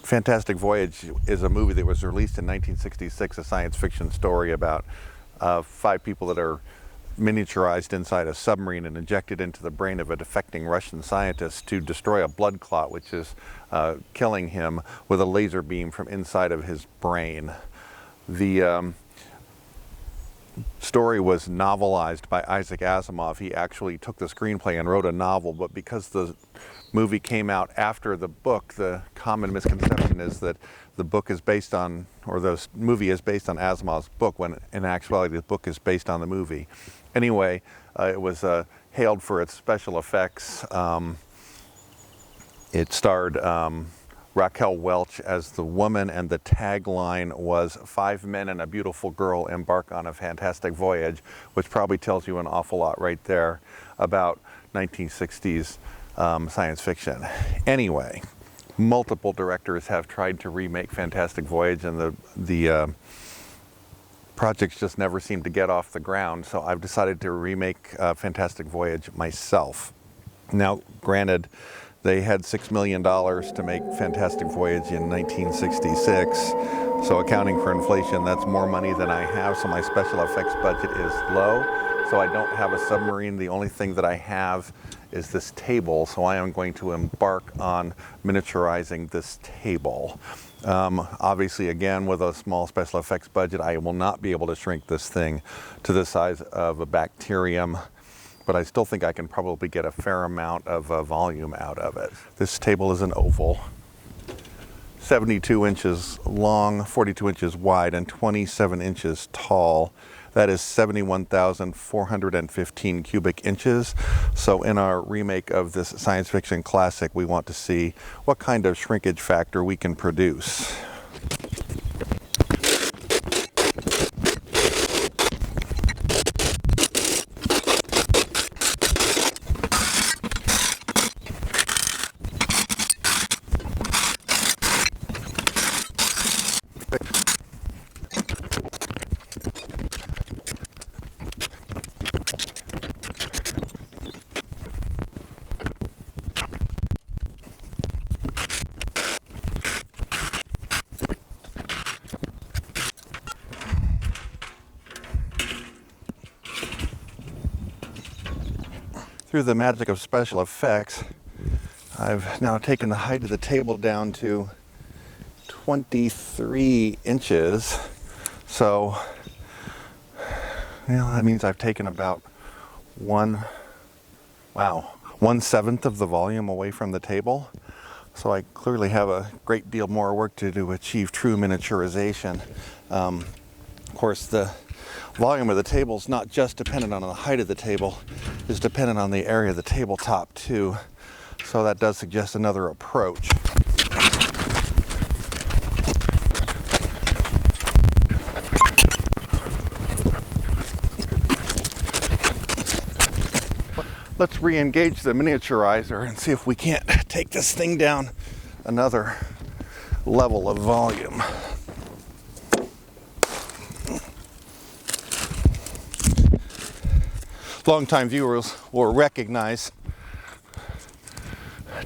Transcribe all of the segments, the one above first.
Fantastic Voyage is a movie that was released in 1966, a science fiction story about 5 people that are miniaturized inside a submarine and injected into the brain of a defecting Russian scientist to destroy a blood clot, which is killing him with a laser beam from inside of his brain. The story was novelized by Isaac Asimov. He actually took the screenplay and wrote a novel, but because the movie came out after the book, the common misconception is that the book is based on, or the movie is based on Asimov's book, when in actuality the book is based on the movie. Anyway, it was hailed for its special effects. It starred Raquel Welch as the woman, and the tagline was 5 men and a beautiful girl embark on a fantastic voyage, which probably tells you an awful lot right there about 1960s science fiction. Anyway, multiple directors have tried to remake Fantastic Voyage, and the projects just never seem to get off the ground, so I've decided to remake Fantastic Voyage myself. Now, granted, they had $6 million to make Fantastic Voyage in 1966, so accounting for inflation, that's more money than I have, so my special effects budget is low. So I don't have a submarine. The only thing that I have is this table, so I am going to embark on miniaturizing this table. Obviously, again, with a small special effects budget, I will not be able to shrink this thing to the size of a bacterium, but I still think I can probably get a fair amount of volume out of it. This table is an oval, 72 inches long, 42 inches wide, and 27 inches tall. That is 71,415 cubic inches. So in our remake of this science fiction classic, we want to see what kind of shrinkage factor we can produce. Through the magic of special effects, I've now taken the height of the table down to 23 inches. So, that means I've taken about 1/7 of the volume away from the table. So I clearly have a great deal more work to do to achieve true miniaturization. Of course, the volume of the table is not just dependent on the height of the table, it's dependent on the area of the tabletop too. So that does suggest another approach. Let's re-engage the miniaturizer and see if we can't take this thing down another level of volume. Longtime viewers will recognize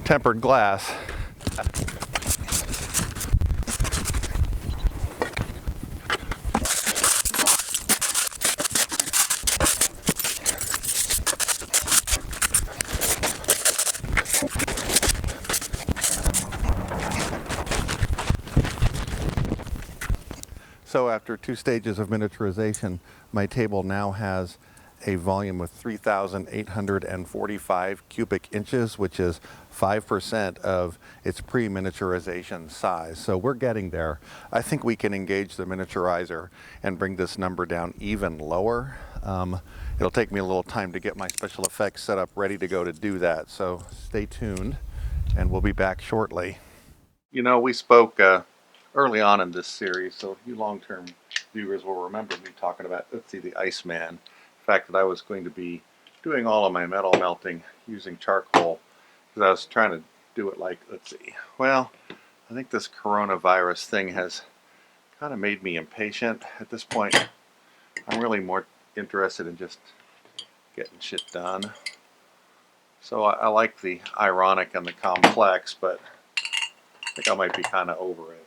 tempered glass. So after 2 stages of miniaturization, my table now has a volume of 3,845 cubic inches, which is 5% of its pre-miniaturization size. So we're getting there. I think we can engage the miniaturizer and bring this number down even lower. It'll take me a little time to get my special effects set up ready to go to do that. So stay tuned and we'll be back shortly. We spoke early on in this series, so you long-term viewers will remember me talking about, the Iceman. The fact that I was going to be doing all of my metal melting using charcoal, because I was trying to do it like, well, I think this coronavirus thing has kind of made me impatient. At this point, I'm really more interested in just getting shit done. So I like the ironic and the complex, but think I might be kind of over it.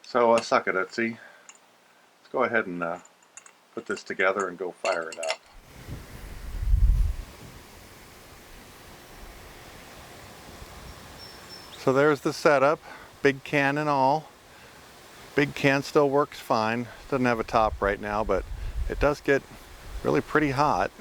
So suck it, Etsy. Let's go ahead and put this together and go fire it up. So there's the setup, big can and all. Big can still works fine. Doesn't have a top right now, but it does get really pretty hot.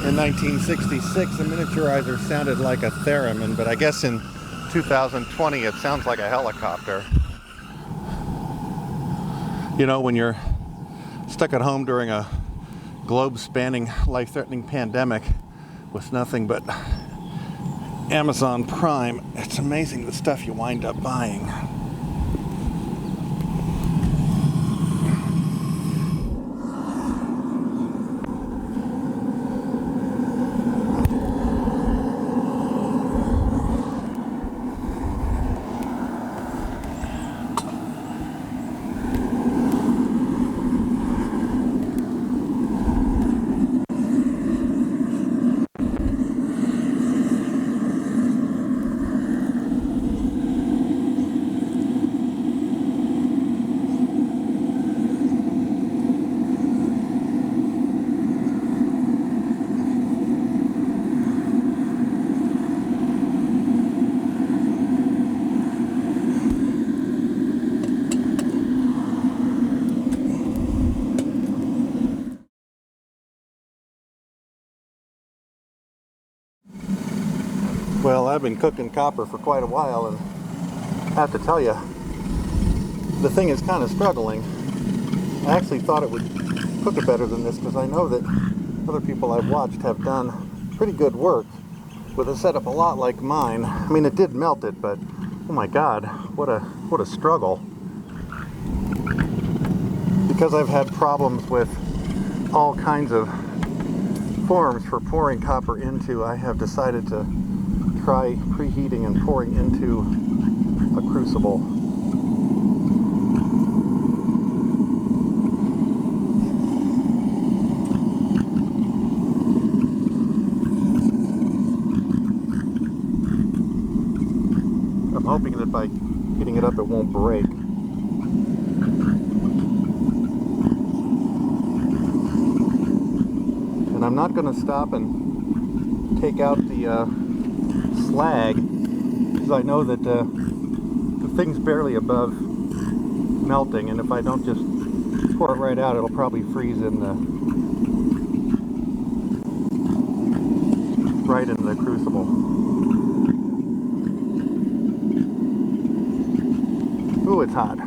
In 1966, a miniaturizer sounded like a theremin, but I guess in 2020 it sounds like a helicopter. You know, when you're stuck at home during a globe-spanning, life-threatening pandemic with nothing but Amazon Prime, it's amazing the stuff you wind up buying. Well, I've been cooking copper for quite a while, and I have to tell you, the thing is kind of struggling. I actually thought it would cook it better than this, because I know that other people I've watched have done pretty good work with a setup a lot like mine. I mean, it did melt it, but oh my God, what a struggle. Because I've had problems with all kinds of forms for pouring copper into, I have decided to try preheating and pouring into a crucible. I'm hoping that by heating it up it won't break. And I'm not going to stop and take out the slag, because I know that the thing's barely above melting, and if I don't just pour it right out, it'll probably freeze in the right in the crucible. Ooh, it's hot.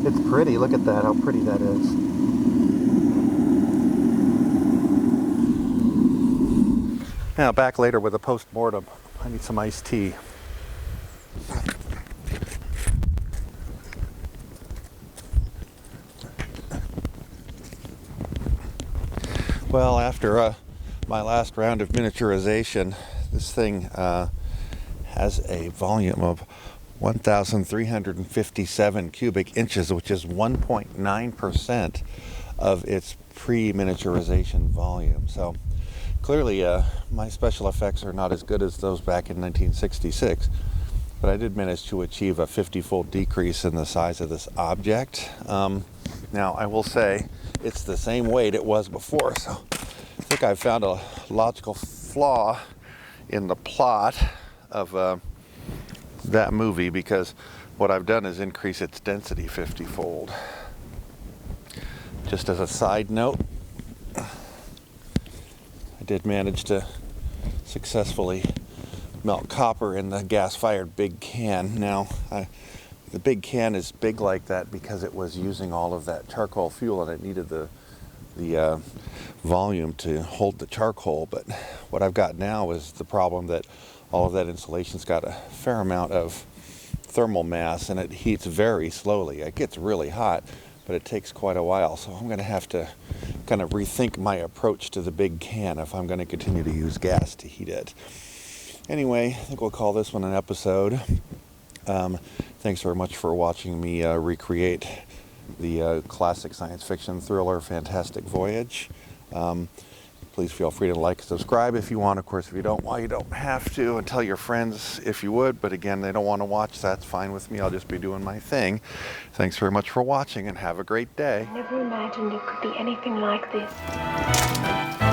It's pretty. Look at that, how pretty that is. Now, back later with a post-mortem. I need some iced tea. Well, after my last round of miniaturization, this thing has a volume of 1,357 cubic inches, which is 1.9% of its pre-miniaturization volume. So clearly my special effects are not as good as those back in 1966, but I did manage to achieve a 50-fold decrease in the size of this object. Now, I will say it's the same weight it was before, so I think I've found a logical flaw in the plot of that movie, because what I've done is increase its density 50-fold. Just as a side note, I did manage to successfully melt copper in the gas-fired big can. Now, the big can is big like that because it was using all of that charcoal fuel, and it needed the volume to hold the charcoal. But what I've got now is the problem that all of that insulation's got a fair amount of thermal mass, and it heats very slowly. It gets really hot, but it takes quite a while. So I'm going to have to kind of rethink my approach to the big can if I'm going to continue to use gas to heat it. Anyway, I think we'll call this one an episode. Thanks very much for watching me recreate the classic science fiction thriller Fantastic Voyage. Please feel free to like and subscribe if you want. Of course, if you don't, well, you don't have to. And tell your friends if you would. But again, they don't want to watch. That's fine with me. I'll just be doing my thing. Thanks very much for watching, and have a great day. I never imagined it could be anything like this.